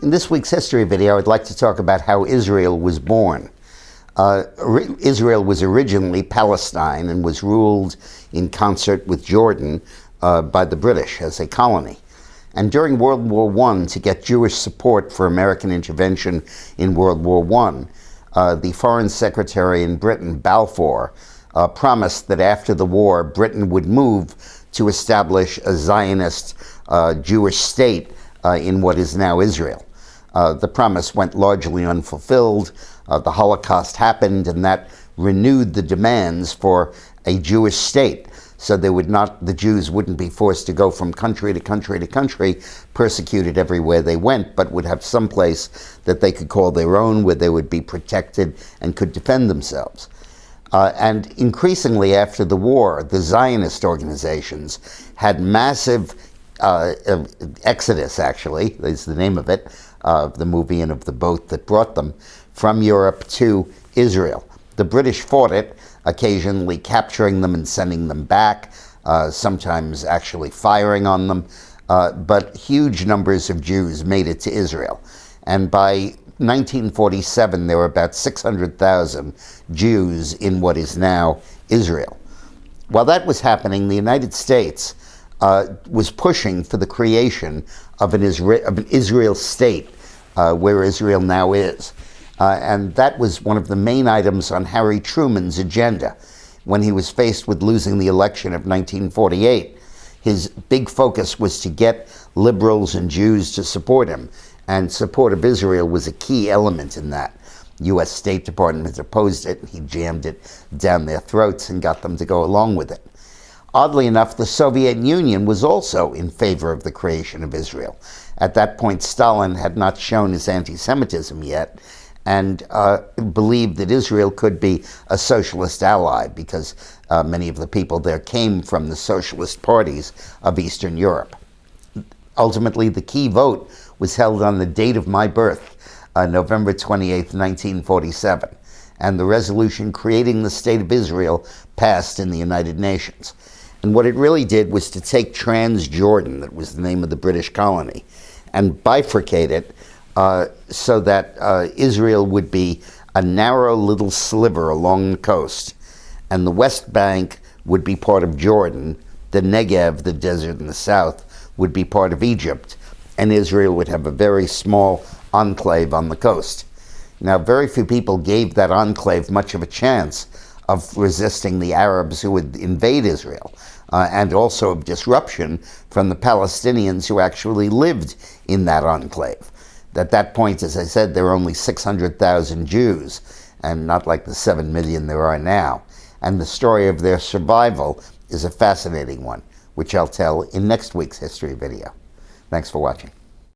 In this week's history video, I'd like to talk about how Israel was born. Israel was originally Palestine and was ruled in concert with Jordan by the British as a colony. And during World War I, to get Jewish support for American intervention in World War I, the Foreign Secretary in Britain, Balfour, promised that after the war, Britain would move to establish a Zionist Jewish state in what is now Israel. The promise went largely unfulfilled. The Holocaust happened, and that renewed the demands for a Jewish state, so the Jews wouldn't be forced to go from country to country to country, persecuted everywhere they went, but would have some place that they could call their own, where they would be protected and could defend themselves. And increasingly after the war, the Zionist organizations had massive exodus, actually, is the name of it, of the movie and of the boat that brought them, from Europe to Israel. The British fought it, occasionally capturing them and sending them back, sometimes actually firing on them, but huge numbers of Jews made it to Israel. And by 1947, there were about 600,000 Jews in what is now Israel. While that was happening, the United States was pushing for the creation of an Israel state, where Israel now is. And that was one of the main items on Harry Truman's agenda. When he was faced with losing the election of 1948, his big focus was to get liberals and Jews to support him. And support of Israel was a key element in that. U.S. State Department opposed it, and he jammed it down their throats and got them to go along with it. Oddly enough, the Soviet Union was also in favor of the creation of Israel. At that point, Stalin had not shown his anti-Semitism yet, and believed that Israel could be a socialist ally, because many of the people there came from the socialist parties of Eastern Europe. Ultimately, the key vote was held on the date of my birth, November 28th, 1947, and the resolution creating the State of Israel passed in the United Nations. And what it really did was to take Transjordan, that was the name of the British colony, and bifurcate it so that Israel would be a narrow little sliver along the coast, and the West Bank would be part of Jordan, the Negev, the desert in the south, would be part of Egypt, and Israel would have a very small enclave on the coast. Now, very few people gave that enclave much of a chance of resisting the Arabs who would invade Israel, and also of disruption from the Palestinians who actually lived in that enclave. At that point, as I said, there were only 600,000 Jews, and not like the 7 million there are now. And the story of their survival is a fascinating one, which I'll tell in next week's history video. Thanks for watching.